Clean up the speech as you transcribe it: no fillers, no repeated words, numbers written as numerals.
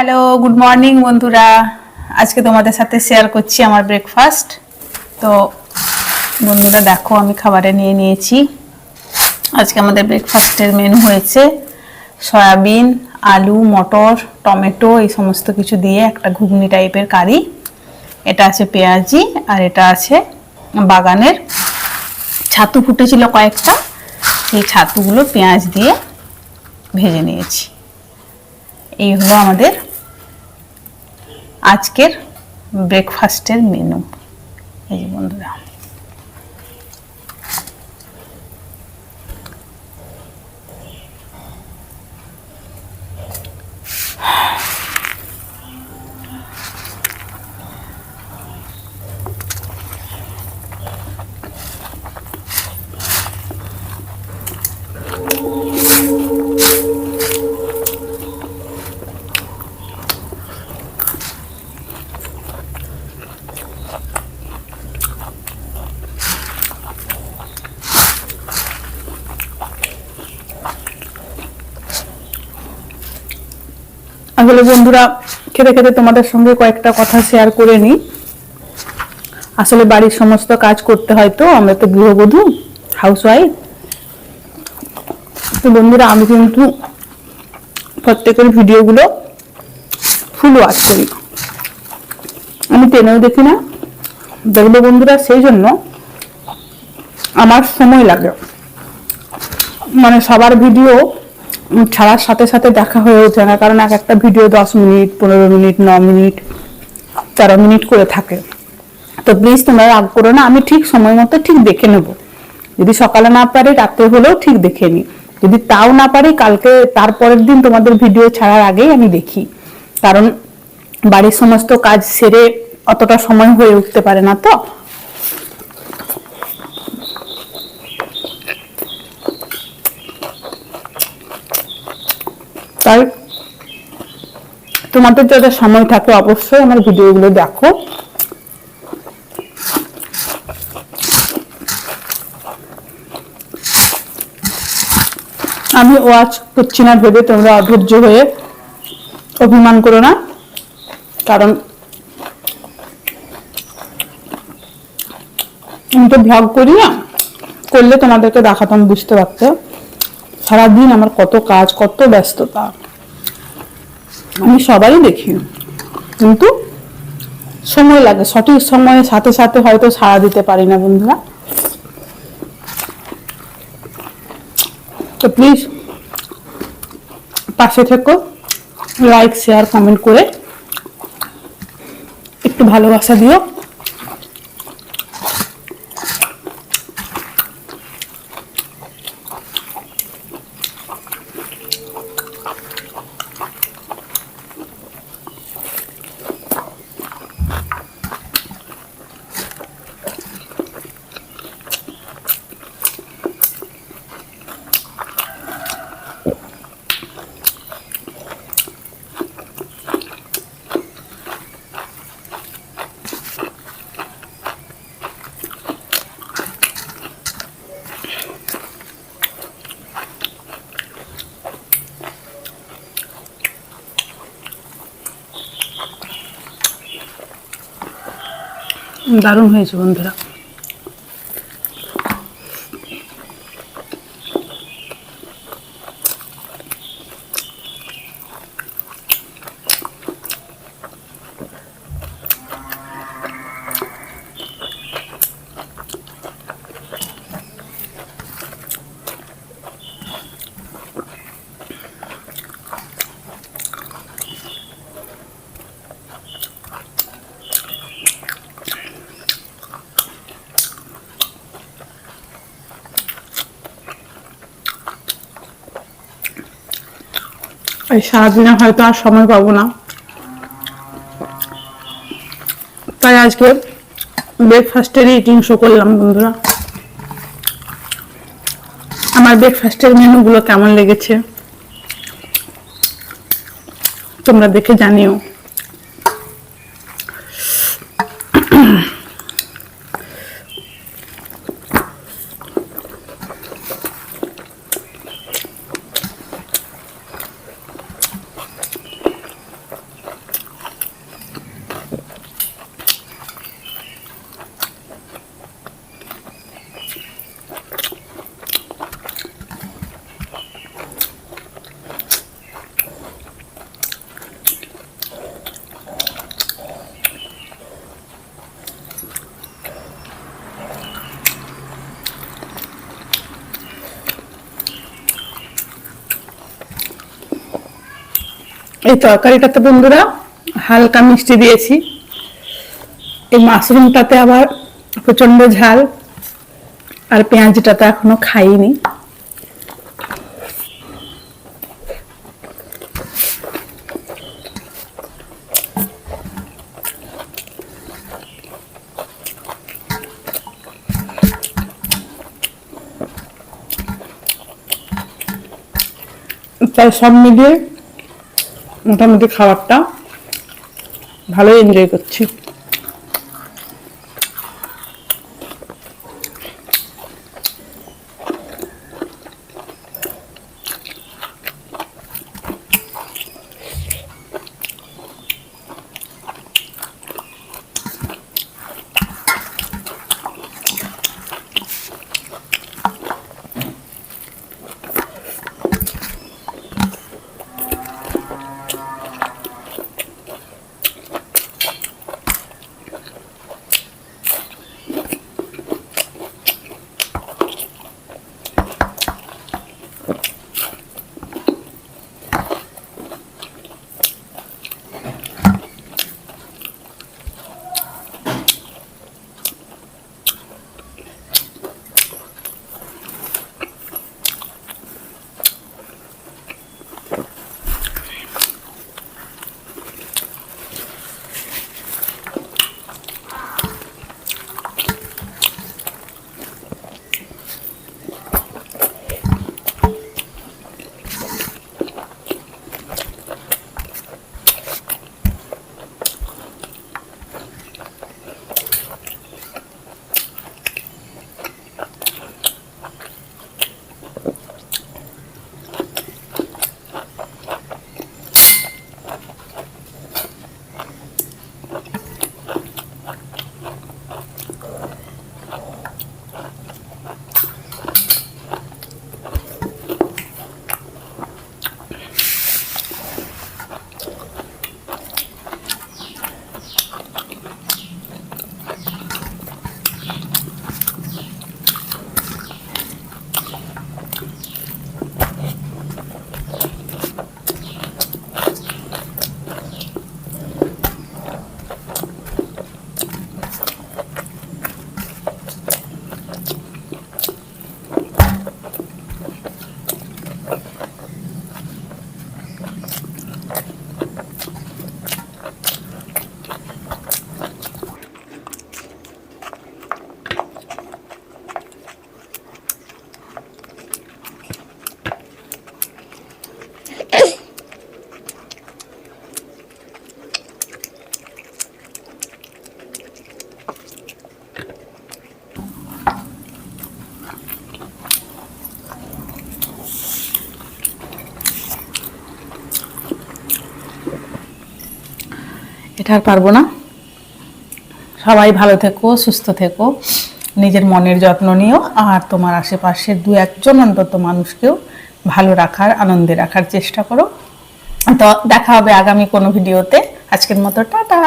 Hello, good morning বন্ধুরা। আজকে তোমাদের সাথে শেয়ার করছি আমার ব্রেকফাস্ট। তো বন্ধুরা দেখো, আমি খাবারে নিয়ে নিয়েছি। আজকে আমাদের ব্রেকফাস্টের মেনু হয়েছে সয়াবিন, আলু, মটর, টমেটো এই সমস্ত কিছু দিয়ে একটা ঘুগনি টাইপের কারি। এটা আছে পেঁয়াজি, আর এটা আছে বাগানের ছাতু ফুটেছিল কয়েকটা, সেই ছাতুগুলো পেঁয়াজ দিয়ে ভেজে নিয়েছি। এই হলো আমাদের আজকের ব্রেকফাস্টের মেনু। এই যে বন্ধুরা, আসলে বন্ধুরা খেতে খেতে তোমাদের সঙ্গে কয়েকটা কথা শেয়ার করে নিই। আসলে বাড়ির সমস্ত কাজ করতে হয়, তো আমরা তো গৃহবধূ, হাউসওয়াইফ। তো বন্ধুরা, আমি কিন্তু প্রত্যেকের ভিডিওগুলো ফুল ওয়াচ করি, আমি টেনেও দেখি না, দেখবো বন্ধুরা। সেই জন্য আমার সময় লাগে, মানে সবার ভিডিও ছাড়ার সাথে সাথে দেখা হয়ে ওঠে না, কারণ এক একটা video 10 minute, 15 minute, 9 minute, 13 minute করে থাকে। তো প্লিজ তোমরা রাগ করো না, আমি ঠিক সময় মতো ঠিক দেখে নেব। যদি সকালে না পারি, রাত্রে হলেও ঠিক দেখে নিই। যদি তাও না পারি, কালকে তারপরের দিন তোমাদের ভিডিও ছাড়ার আগেই আমি দেখি, কারণ বাড়ির সমস্ত কাজ সেরে অতটা সময় হয়ে উঠতে পারে না। তো তাই তোমাদের যাদের সময় থাকে অবশ্যই আমার ভিডিওগুলো দেখো। আমি ওয়াচ করছি না ভেবে তোমরা অধৈর্য হয়ে অভিমান করো না, কারণ আমি তো ভ্লগ করি না, করলে তোমাদেরকে দেখাতাম, বুঝতে পারতে সারাদিন আমার কত কাজ, কত ব্যস্ততা। আমি সবারই দেখি, কিন্তু সময় লাগে, সঠিক সময়ের সাথে সাথে হয়তো সাড়া দিতে পারি না বন্ধুরা। তো প্লিজ পাশে থেকো, লাইক, শেয়ার, কমেন্ট করে একটু ভালোবাসা দিও। দারুণ হয়েছে বন্ধুরা। এই সারাদিনে হয়তো আর সময় পাবো না, তাই আজকে ব্রেকফাস্টের ইটিং শো করলাম বন্ধুরা। আমার ব্রেকফাস্টের মেনুগুলো কেমন লেগেছে তোমরা দেখে জানিও। এই তরকারিটাতে বন্ধুরা হালকা মিষ্টি দিয়েছি, এই মাশরুমটাতে আবার প্রচন্ড ঝাল, আর পেঁয়াজটাতে এখনো খাইনি। তাই সব মিলিয়ে মোটামুটি খাবারটা ভালোই এনজয় করছি। এটা আর পারবো না। সবাই ভালো থেকো, সুস্থ থেকো, নিজের মনের যত্ন নিও, আর তোমার আশেপাশের 2-1জন অন্তত মানুষকেও ভালো রাখার, আনন্দে রাখার চেষ্টা করো। তো দেখা হবে আগামী কোনো ভিডিওতে। আজকের মতো টাটা।